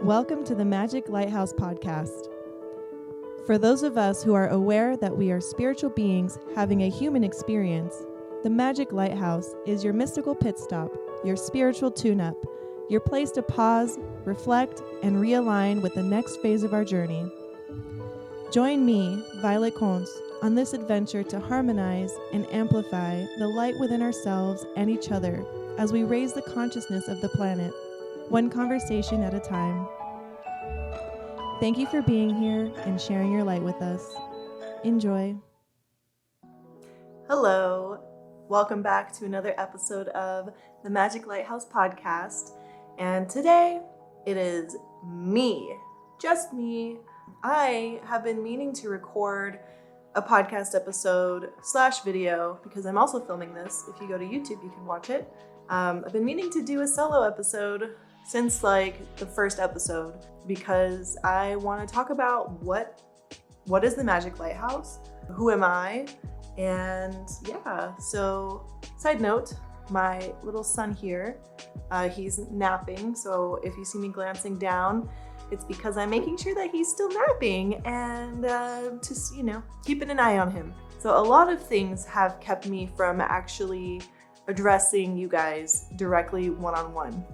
Welcome to the Magic Lighthouse podcast. For those of us who are aware that we are spiritual beings having a human experience, the Magic Lighthouse is your mystical pit stop, your spiritual tune-up, your place to pause, reflect, and realign with the next phase of our journey. Join me, Violet Koncz, on this adventure to harmonize and amplify the light within ourselves and each other as we raise the consciousness of the planet, one conversation at a time. Thank you for being here and sharing your light with us. Enjoy. Hello. Welcome back to another episode of the Magic Lighthouse podcast. And today it is me, just me. I have been meaning to record a podcast episode / video because I'm also filming this. If you go to YouTube, you can watch it. I've been meaning to do a solo episode since the first episode because I want to talk about what is the Magic Lighthouse, who am I, and yeah. So side note, my little son here, he's napping, so if you see me glancing down, it's because I'm making sure that he's still napping and just, keeping an eye on him. So a lot of things have kept me from actually addressing you guys directly one-on-one.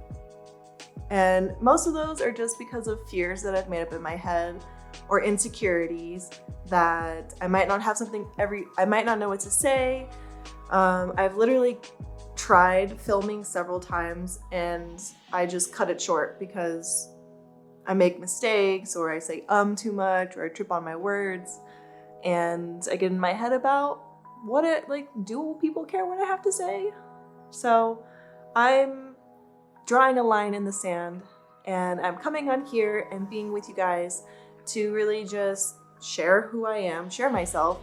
And most of those are just because of fears that I've made up in my head or insecurities that I might not have I might not know what to say. I've literally tried filming several times and I just cut it short because I make mistakes or I say too much or I trip on my words and I get in my head about do people care what I have to say? So I'm drawing a line in the sand and I'm coming on here and being with you guys to really just share who I am, share myself.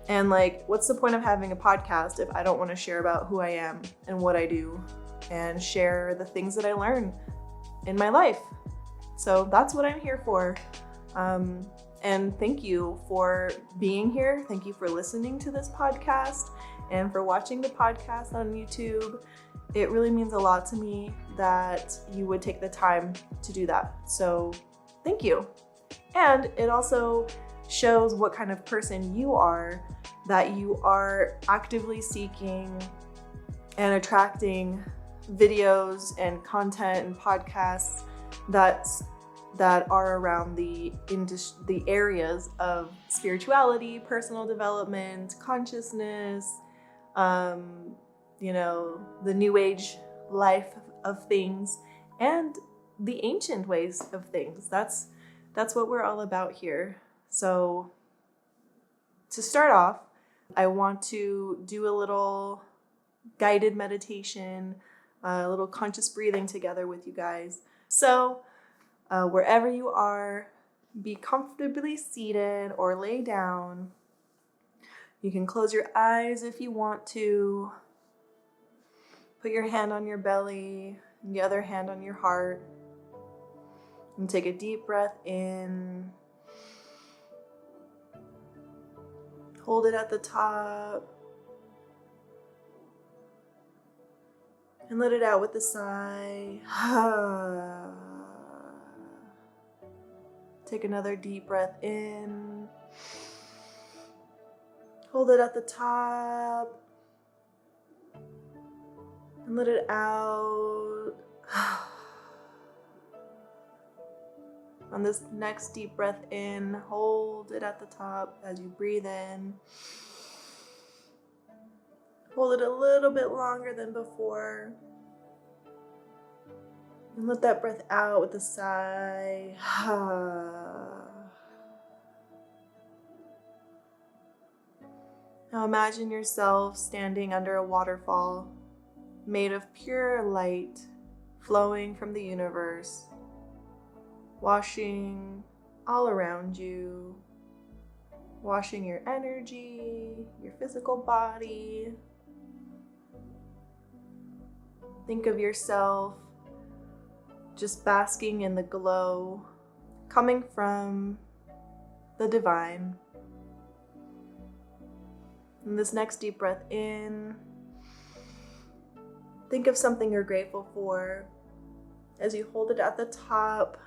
And what's the point of having a podcast if I don't want to share about who I am and what I do and share the things that I learn in my life? So that's what I'm here for. And thank you for being here. Thank you for listening to this podcast and for watching the podcast on YouTube. It really means a lot to me that you would take the time to do that. So thank you. And it also shows what kind of person you are, that you are actively seeking and attracting videos and content and podcasts that are around the areas of spirituality, personal development, consciousness, the new age life of things and the ancient ways of things. That's what we're all about here. So to start off, I want to do a little guided meditation, a little conscious breathing together with you guys. So wherever you are, be comfortably seated or lay down. You can close your eyes if you want to. Put your hand on your belly and the other hand on your heart. And take a deep breath in. Hold it at the top. And let it out with a sigh. Take another deep breath in. Hold it at the top. And let it out. On this next deep breath in, hold it at the top as you breathe in. Hold it a little bit longer than before. And let that breath out with a sigh. Now imagine yourself standing under a waterfall made of pure light flowing from the universe, washing all around you, washing your energy, your physical body. Think of yourself just basking in the glow coming from the divine. And this next deep breath in, think of something you're grateful for as you hold it at the top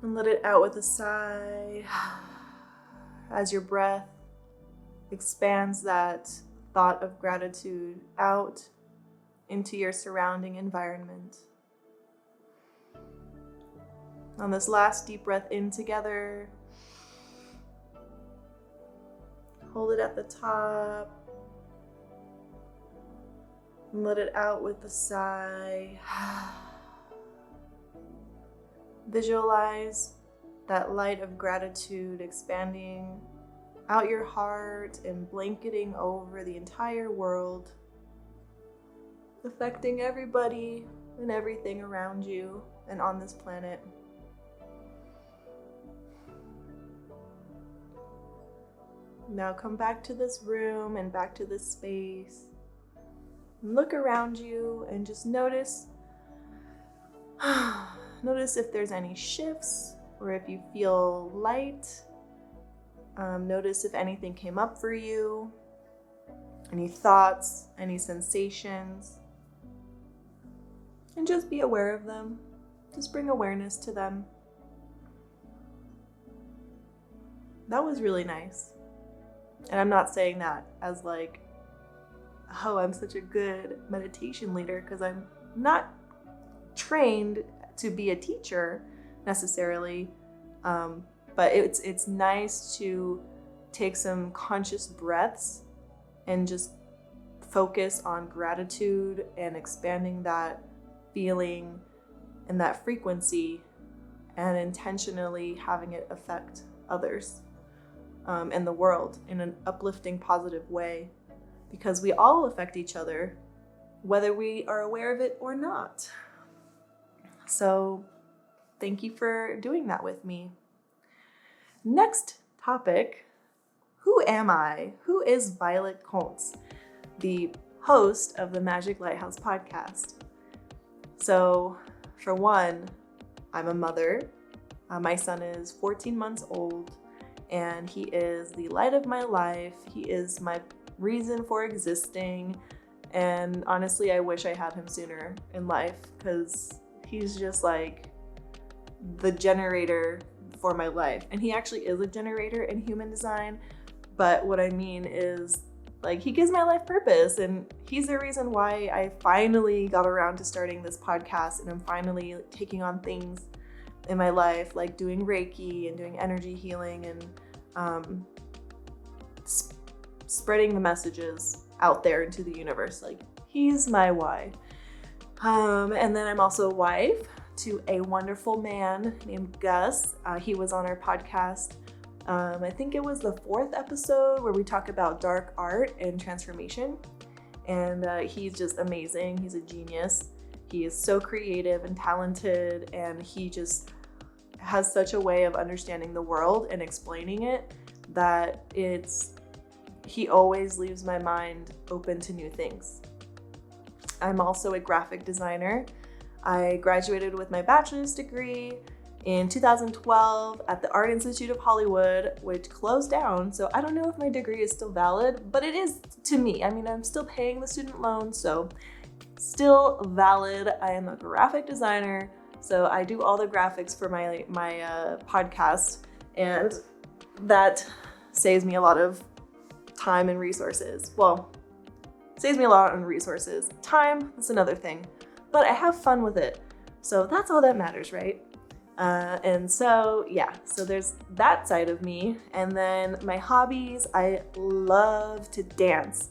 And let it out with a sigh as your breath expands that thought of gratitude out into your surrounding environment. On this last deep breath in together, hold it at the top and let it out with a sigh. Visualize that light of gratitude expanding out your heart and blanketing over the entire world, affecting everybody and everything around you and on this planet. Now come back to this room and back to this space. Look around you and just notice if there's any shifts or if you feel light. Notice if anything came up for you, any thoughts, any sensations, and just be aware of them. Just bring awareness to them. That was really nice. And I'm not saying that as like, oh, I'm such a good meditation leader, because I'm not trained to be a teacher necessarily. But it's nice to take some conscious breaths and just focus on gratitude and expanding that feeling and that frequency and intentionally having it affect others and the world in an uplifting, positive way, because we all affect each other, whether we are aware of it or not. So thank you for doing that with me. Next topic, who am I? Who is Violet Koncz, the host of the Magic Lighthouse podcast? So for one, I'm a mother. My son is 14 months old, and he is the light of my life. He is my reason for existing. And honestly, I wish I had him sooner in life, because he's just like the generator for my life. And he actually is a generator in human design. But what I mean is, like, he gives my life purpose, and he's the reason why I finally got around to starting this podcast, and I'm finally taking on things in my life, like doing Reiki and doing energy healing and spreading the messages out there into the universe. Like, he's my why. And then I'm also a wife to a wonderful man named Gus. He was on our podcast. I think it was the 4th episode where we talk about dark art and transformation. And he's just amazing. He's a genius. He is so creative and talented, and he just has such a way of understanding the world and explaining it that he always leaves my mind open to new things. I'm also a graphic designer. I graduated with my bachelor's degree in 2012 at the Art Institute of Hollywood, which closed down. So I don't know if my degree is still valid, but it is to me. I mean, I'm still paying the student loan, so still valid. I am a graphic designer, so I do all the graphics for my podcast, and that saves me a lot of time and resources. Well, saves me a lot on resources. Time, that's another thing, but I have fun with it. So that's all that matters, right? And so, yeah, so there's that side of me. And then my hobbies, I love to dance.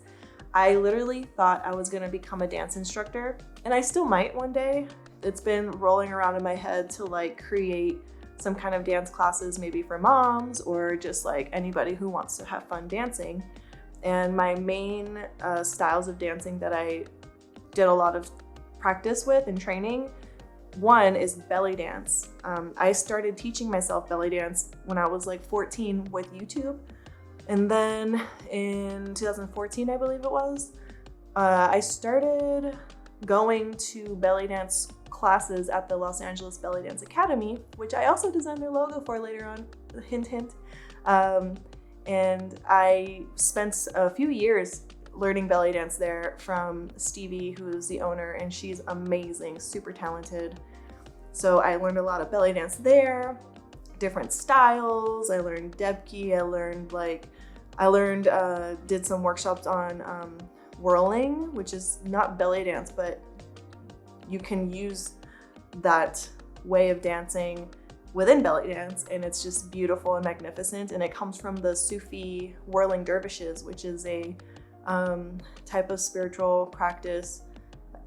I literally thought I was gonna become a dance instructor, and I still might one day. It's been rolling around in my head to like create some kind of dance classes, maybe for moms or just like anybody who wants to have fun dancing. And my main styles of dancing that I did a lot of practice with and training, one is belly dance. I started teaching myself belly dance when I was like 14 with YouTube. And then in 2014, I believe it was, I started going to belly dance classes at the Los Angeles Belly Dance Academy, which I also designed their logo for later on, hint, hint. And I spent a few years learning belly dance there from Stevie, who's the owner, and she's amazing, super talented. So I learned a lot of belly dance there. different styles. I learned Debki. I learned did some workshops on whirling, which is not belly dance, but you can use that way of dancing within belly dance, and it's just beautiful and magnificent. And it comes from the Sufi whirling dervishes, which is a type of spiritual practice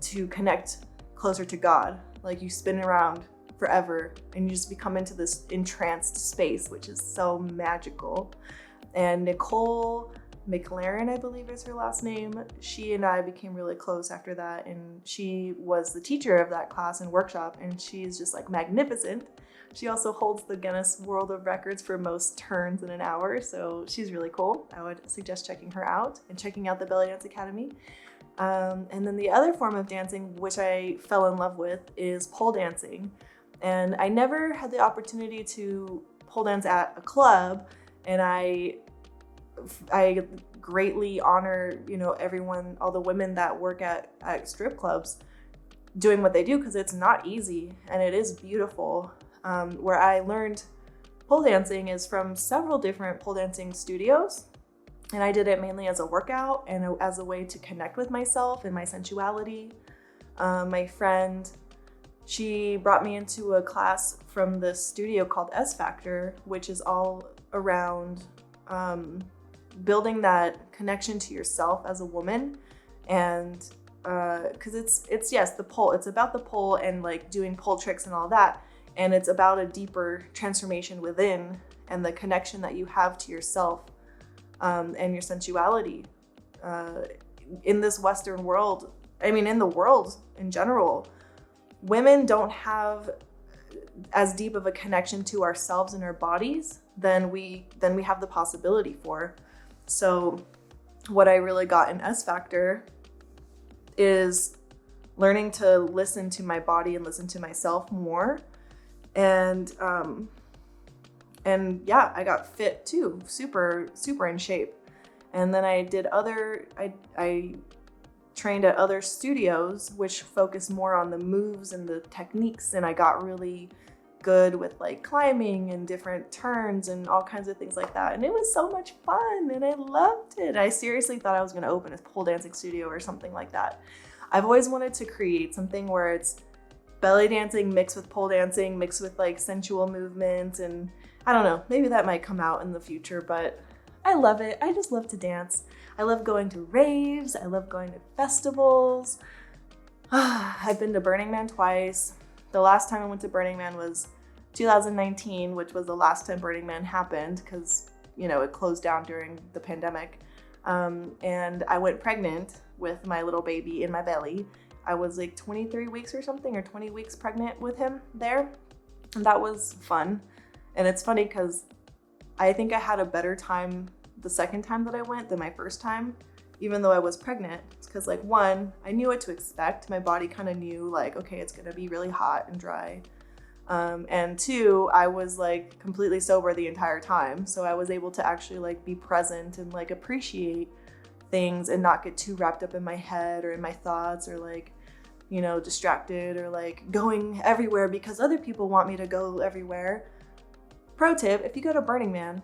to connect closer to God. Like you spin around forever and you just become into this entranced space, which is so magical. And Nicole McLaren, I believe is her last name, she and I became really close after that, and she was the teacher of that class and workshop, and she's just like magnificent. She also holds the Guinness World of Records for most turns in an hour, so she's really cool. I would suggest checking her out and checking out the Belly Dance Academy. And then the other form of dancing, which I fell in love with, is pole dancing. And I never had the opportunity to pole dance at a club, and I greatly honor, everyone, all the women that work at strip clubs doing what they do, because it's not easy and it is beautiful. Where I learned pole dancing is from several different pole dancing studios, and I did it mainly as a workout and as a way to connect with myself and my sensuality. My friend, she brought me into a class from this studio called S Factor, which is all around building that connection to yourself as a woman. And because it's yes, the pole, it's about the pole and like doing pole tricks and all that. And it's about a deeper transformation within and the connection that you have to yourself and your sensuality. In this Western world, in the world in general, women don't have as deep of a connection to ourselves and our bodies than we have the possibility for. So what I really got in S Factor is learning to listen to my body and listen to myself more. And yeah, I got fit too, super, super in shape. And then I trained at other studios, which focused more on the moves and the techniques. And I got really good with like climbing and different turns and all kinds of things like that. And it was so much fun and I loved it. I seriously thought I was going to open a pole dancing studio or something like that. I've always wanted to create something where it's belly dancing mixed with pole dancing, mixed with like sensual movements. And I don't know, maybe that might come out in the future, but I love it. I just love to dance. I love going to raves. I love going to festivals. I've been to Burning Man twice. The last time I went to Burning Man was 2019, which was the last time Burning Man happened because, it closed down during the pandemic. And I went pregnant with my little baby in my belly. I was like 23 weeks or something, or 20 weeks pregnant with him there. And that was fun. And it's funny because I think I had a better time the second time that I went than my first time, even though I was pregnant. It's because like one, I knew what to expect. My body kind of knew like, okay, it's gonna be really hot and dry. And two, I was like completely sober the entire time. So I was able to actually like be present and like appreciate things and not get too wrapped up in my head or in my thoughts or like, distracted or like going everywhere because other people want me to go everywhere. Pro tip, if you go to Burning Man,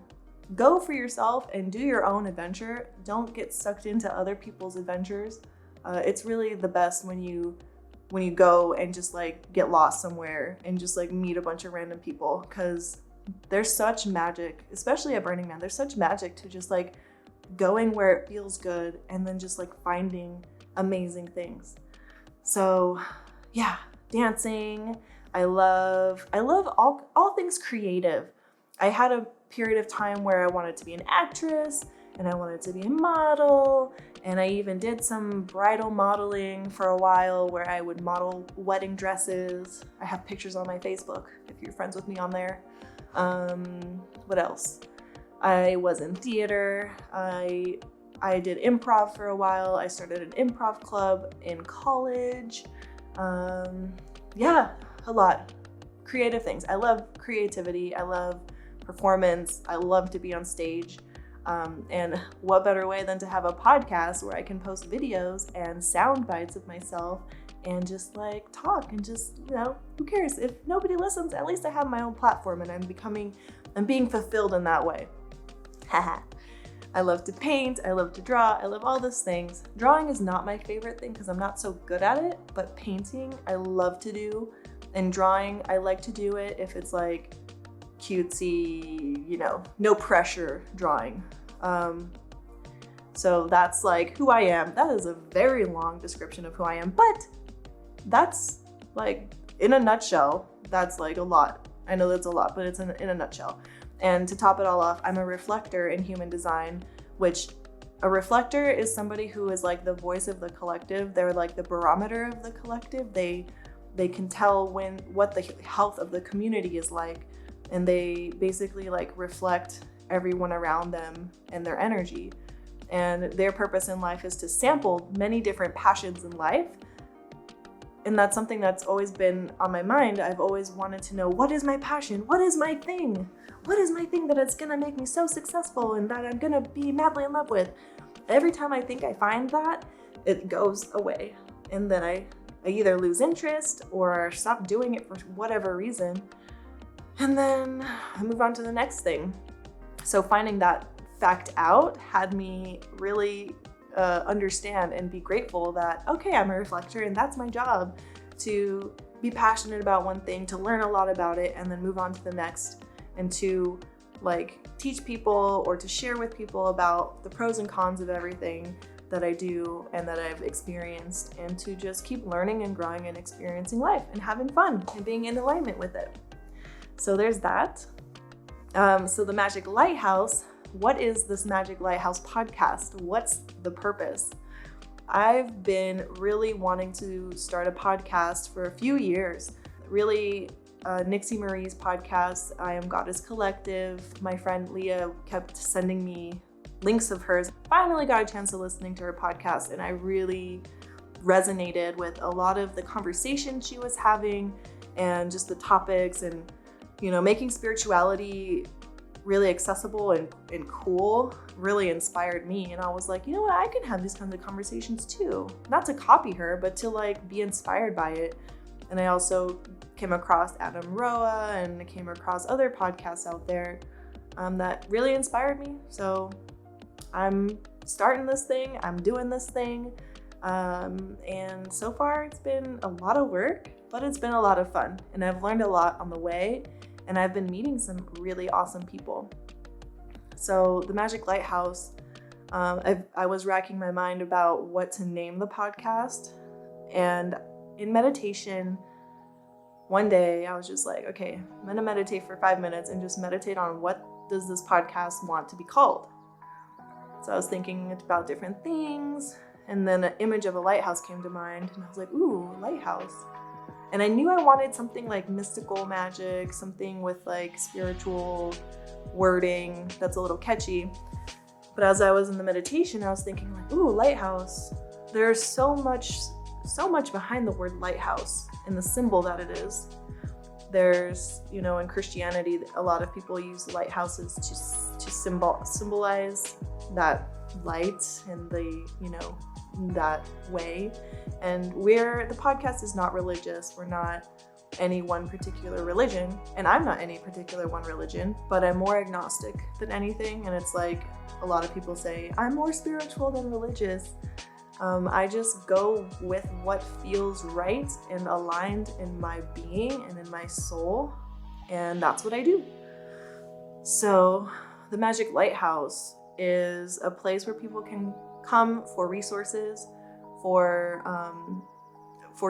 go for yourself and do your own adventure. Don't get sucked into other people's adventures. It's really the best when you go and just like get lost somewhere and just like meet a bunch of random people, because there's such magic, especially at Burning Man, there's such magic to just like going where it feels good and then just like finding amazing things. So yeah, dancing. I love all things creative. I had a period of time where I wanted to be an actress and I wanted to be a model, and I even did some bridal modeling for a while where I would model wedding dresses. I have pictures on my Facebook if you're friends with me on there. What else? I was in theater. I did improv for a while. I started an improv club in college. Yeah, a lot. Creative things. I love creativity. I love performance. I love to be on stage. And what better way than to have a podcast where I can post videos and sound bites of myself and just like talk and just, who cares? If nobody listens, at least I have my own platform and I'm being fulfilled in that way. Haha. I love to paint, I love to draw, I love all those things. Drawing is not my favorite thing because I'm not so good at it, but painting I love to do, and drawing I like to do it if it's like cutesy, no pressure drawing. So that's like who I am. That is a very long description of who I am, but that's like in a nutshell, that's like a lot. I know that's a lot, but it's in a nutshell. And to top it all off, I'm a reflector in human design, which a reflector is somebody who is like the voice of the collective. They're like the barometer of the collective. They can tell what the health of the community is like, and they basically like reflect everyone around them and their energy. And their purpose in life is to sample many different passions in life. And that's something that's always been on my mind. I've always wanted to know, what is my passion? What is my thing? What is my thing that it's gonna make me so successful and that I'm gonna be madly in love with? Every time I think I find that, it goes away. And then I either lose interest or stop doing it for whatever reason. And then I move on to the next thing. So finding that fact out had me really understand and be grateful that, okay, I'm a reflector and that's my job, to be passionate about one thing, to learn a lot about it, and then move on to the next, and to like teach people or to share with people about the pros and cons of everything that I do and that I've experienced, and to just keep learning and growing and experiencing life and having fun and being in alignment with it. So there's that. So the Magic Lighthouse. What is this Magic Lighthouse podcast? What's the purpose? I've been really wanting to start a podcast for a few years. Really, Nixie Marie's podcast, I Am Goddess Collective. My friend Leah kept sending me links of hers. Finally got a chance to listening to her podcast, and I really resonated with a lot of the conversations she was having and just the topics, and making spirituality really accessible and cool really inspired me. And I was like, you know what, I can have these kinds of conversations too. Not to copy her, but to like be inspired by it. And I also came across Adam Roa and came across other podcasts out there that really inspired me. So I'm starting this thing, I'm doing this thing. And so far it's been a lot of work, but it's been a lot of fun. And I've learned a lot on the way. And I've been meeting some really awesome people. So the Magic Lighthouse, I was racking my mind about what to name the podcast. And in meditation, one day I was just like, okay, I'm gonna meditate for 5 minutes and just meditate on what does this podcast want to be called. So I was thinking about different things, and then an image of a lighthouse came to mind, and I was like, ooh, lighthouse. And I knew I wanted something like mystical magic, something with like spiritual wording that's a little catchy. But as I was in the meditation, I was thinking like, ooh, lighthouse. There's so much behind the word lighthouse and the symbol that it is. There's, in Christianity, a lot of people use lighthouses to symbolize that light and that way. And the podcast is not religious. We're not any one particular religion, and I'm not any particular one religion, but I'm more agnostic than anything. And it's like a lot of people say, I'm more spiritual than religious. I just go with what feels right and aligned in my being and in my soul, and that's what I do. So the Magic Lighthouse is a place where people can come for resources, for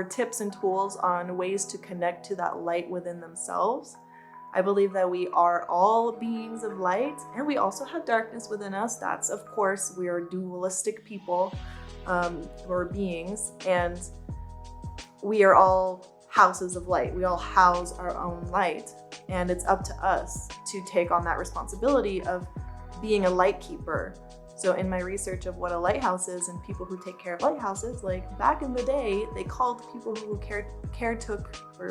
tips and tools on ways to connect to that light within themselves. I believe that we are all beings of light, and we also have darkness within us. That's, of course, we are dualistic people, or beings, and we are all houses of light. We all house our own light, and it's up to us to take on that responsibility of being a light keeper. So in my research of what a lighthouse is and people who take care of lighthouses, like back in the day, they called people who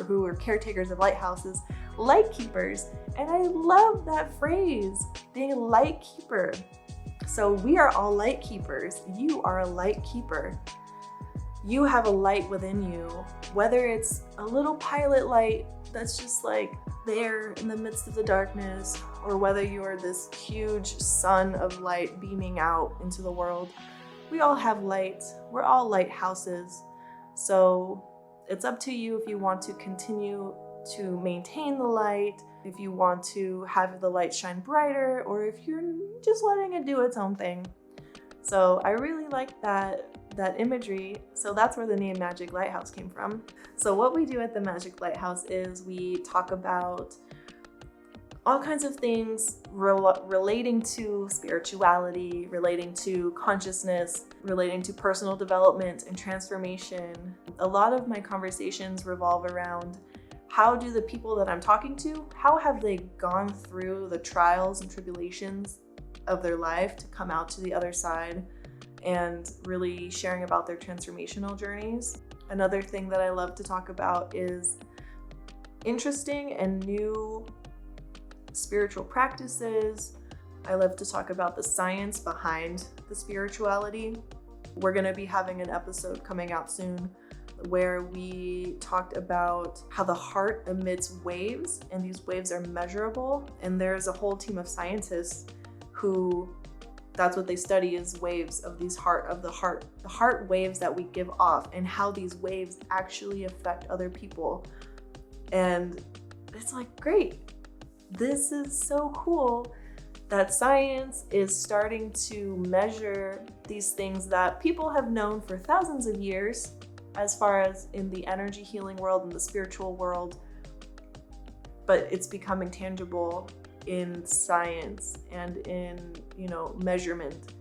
who were caretakers of lighthouses light keepers. And I love that phrase, being a light keeper. So we are all light keepers. You are a light keeper. you have a light within you, whether it's a little pilot light that's just like there in the midst of the darkness, or whether you're this huge sun of light beaming out into the world. We all have light. We're all lighthouses. So it's up to you if you want to continue to maintain the light, if you want to have the light shine brighter, or if you're just letting it do its own thing. So I really like that imagery. So that's where the name Magic Lighthouse came from. So what we do at the Magic Lighthouse is we talk about all kinds of things relating to spirituality, relating to consciousness, relating to personal development and transformation. A lot of my conversations revolve around how do the people that I'm talking to, how have they gone through the trials and tribulations of their life to come out to the other side, and really sharing about their transformational journeys. Another thing that I love to talk about is interesting and new spiritual practices. I love to talk about the science behind the spirituality. We're going to be having an episode coming out soon where we talked about how the heart emits waves, and these waves are measurable. And there's a whole team of scientists who that's what they study, is waves of the heart waves that we give off, and how these waves actually affect other people. And it's like, great. This is so cool that science is starting to measure these things that people have known for thousands of years, as far as in the energy healing world and the spiritual world, but it's becoming tangible in science and in, measurement.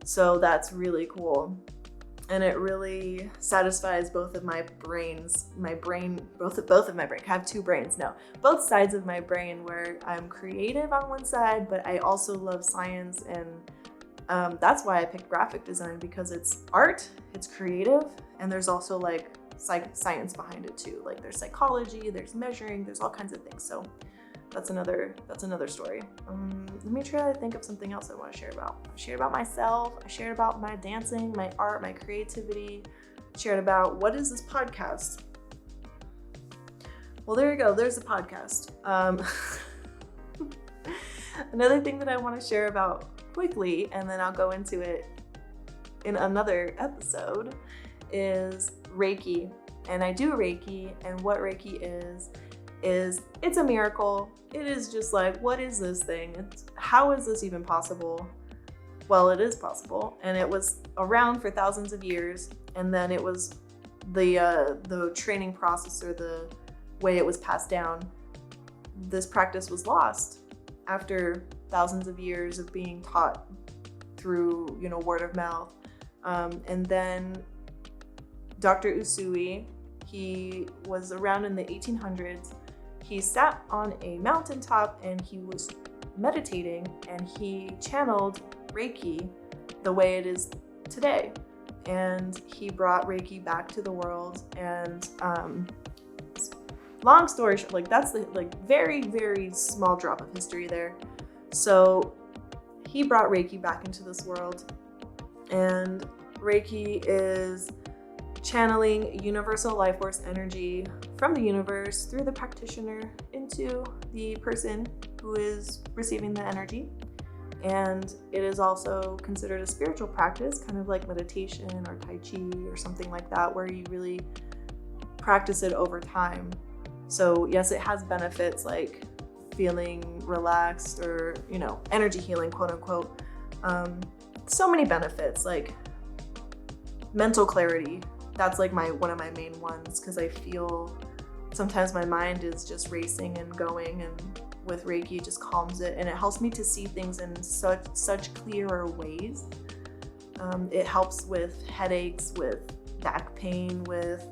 So that's really cool. And it really satisfies both of my brains. Both of my brain. I have two brains now. Both sides of my brain, where I'm creative on one side, but I also love science. And that's why I picked graphic design, because it's art, it's creative, and there's also like science behind it too. Like there's psychology, there's measuring, there's all kinds of things. So that's another story. Let me try to think of something else I want to share about. I shared about myself. I shared about my dancing, my art, my creativity. I shared about what is this podcast. Well, there you go. There's the podcast. Another thing that I want to share about quickly, and then I'll go into it in another episode, is Reiki. And I do Reiki, and what Reiki is it's a miracle. It is just like, what is this thing? How is this even possible? Well, it is possible, and it was around for thousands of years, and then it was the training process, or the way it was passed down. This practice was lost after thousands of years of being taught through, word of mouth. And then Dr. Usui, he was around in the 1800s. He sat on a mountaintop and he was meditating, and he channeled Reiki the way it is today. And he brought Reiki back to the world. And long story short, that's the very, very small drop of history there. So he brought Reiki back into this world, and Reiki is channeling universal life force energy from the universe through the practitioner into the person who is receiving the energy. And it is also considered a spiritual practice, kind of like meditation or Tai Chi or something like that, where you really practice it over time. So yes, it has benefits like feeling relaxed, or, energy healing, quote unquote. So many benefits, like mental clarity. That's like one of my main ones, because I feel sometimes my mind is just racing and going, and with Reiki it just calms it, and it helps me to see things in such clearer ways. It helps with headaches, with back pain, with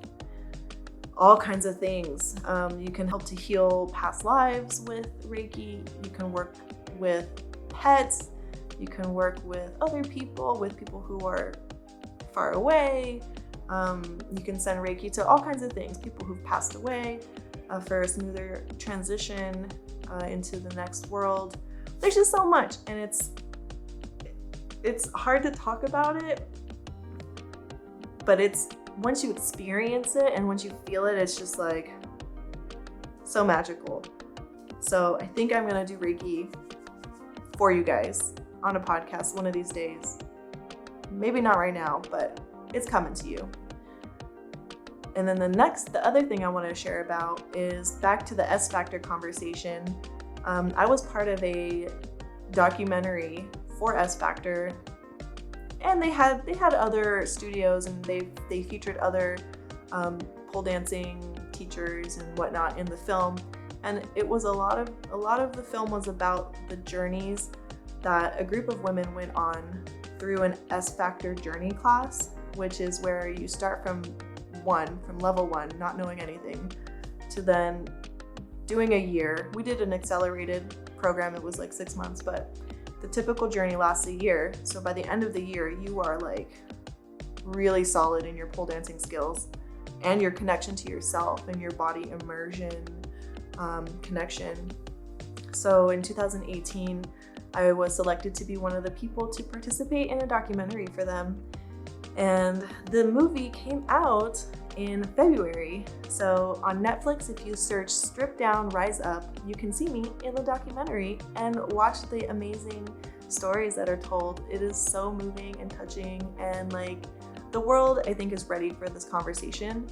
all kinds of things. You can help to heal past lives with Reiki. You can work with pets. You can work with other people, with people who are far away. You can send Reiki to all kinds of things, people who've passed away, for a smoother transition into the next world. There's just so much, and it's hard to talk about it, but it's once you experience it and once you feel it, it's just like so magical. So I think I'm gonna do Reiki for you guys on a podcast one of these days. Maybe not right now, but it's coming to you. And then the other thing I want to share about is back to the S Factor conversation. I was part of a documentary for S Factor, and they had other studios, and they featured other pole dancing teachers and whatnot in the film. And it was a lot of the film was about the journeys that a group of women went on through an S Factor journey class, which is where you start from level 1, not knowing anything, to then doing a year. We did an accelerated program. It was like 6 months, but the typical journey lasts a year. So by the end of the year, you are like really solid in your pole dancing skills and your connection to yourself and your body immersion connection. So in 2018, I was selected to be one of the people to participate in a documentary for them. And the movie came out in February. So on Netflix, if you search Strip Down, Rise Up, you can see me in the documentary and watch the amazing stories that are told. It is so moving and touching, and like the world, I think, is ready for this conversation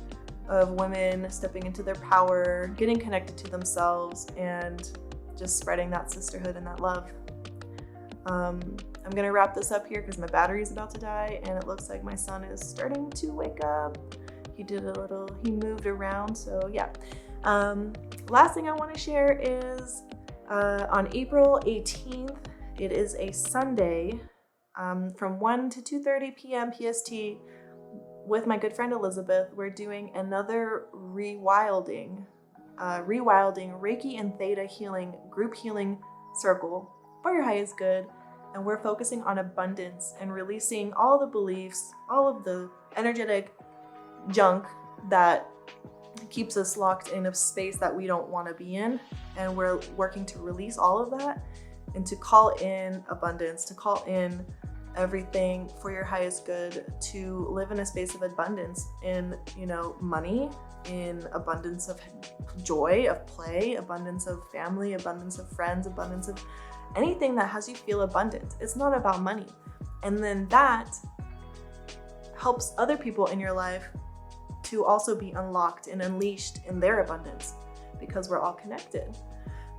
of women stepping into their power, getting connected to themselves, and just spreading that sisterhood and that love. I'm gonna wrap this up here because my battery is about to die, and it looks like my son is starting to wake up. He moved around, so yeah. Last thing I want to share is on April 18th, it is a Sunday, from 1 to 2:30 p.m. PST, with my good friend Elizabeth. We're doing another rewilding Reiki and Theta healing group healing circle for your highest good. And we're focusing on abundance and releasing all the beliefs, all of the energetic junk that keeps us locked in a space that we don't want to be in. And we're working to release all of that and to call in abundance, to call in everything for your highest good, to live in a space of abundance in, money, in abundance of joy, of play, abundance of family, abundance of friends, abundance of anything that has you feel abundant. It's not about money. And then that helps other people in your life to also be unlocked and unleashed in their abundance, because we're all connected.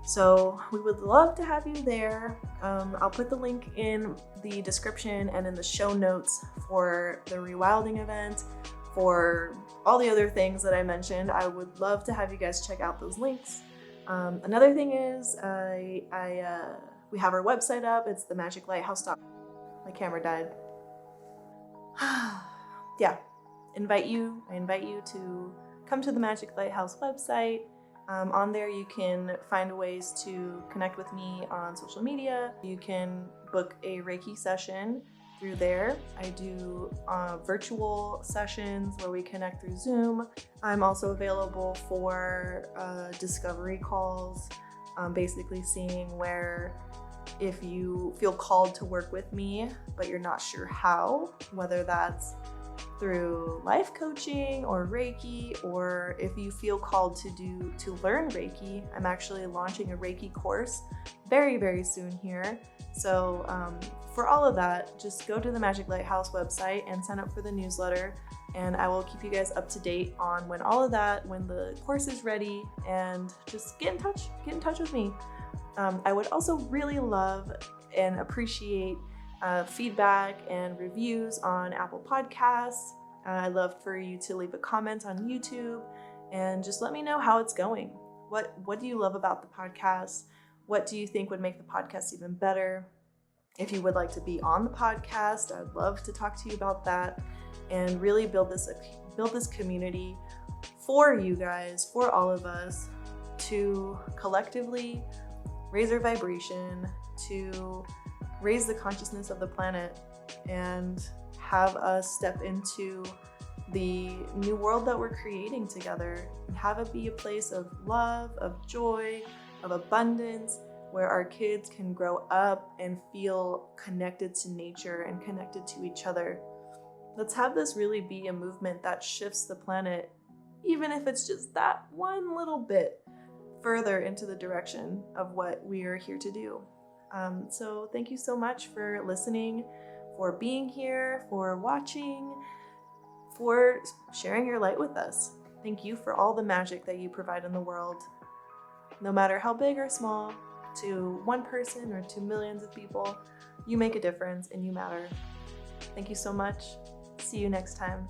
So we would love to have you there. I'll put the link in the description and in the show notes for the rewilding event, for all the other things that I mentioned. I would love to have you guys check out those links. Another thing is we have our website up. It's the magiclighthouse.com. My camera died. Yeah, I invite you to come to the Magic Lighthouse website. On there, you can find ways to connect with me on social media. You can book a Reiki session through there. I do virtual sessions where we connect through Zoom. I'm also available for discovery calls, basically seeing where, if you feel called to work with me, but you're not sure how, whether that's through life coaching or Reiki, or if you feel called to learn Reiki. I'm actually launching a Reiki course very, very soon here. So for all of that, just go to the Magic Lighthouse website and sign up for the newsletter, and I will keep you guys up to date on when the course is ready, and just get in touch with me. I would also really love and appreciate feedback and reviews on Apple Podcasts. I'd love for you to leave a comment on YouTube and just let me know how it's going. What do you love about the podcast? What do you think would make the podcast even better? If you would like to be on the podcast, I'd love to talk to you about that and really build this community for you guys, for all of us, to collectively raise our vibration, to raise the consciousness of the planet, and have us step into the new world that we're creating together, and have it be a place of love, of joy, of abundance, where our kids can grow up and feel connected to nature and connected to each other. Let's have this really be a movement that shifts the planet, even if it's just that one little bit further into the direction of what we are here to do. So thank you so much for listening, for being here, for watching, for sharing your light with us. Thank you for all the magic that you provide in the world. No matter how big or small, to one person or to millions of people, you make a difference and you matter. Thank you so much. See you next time.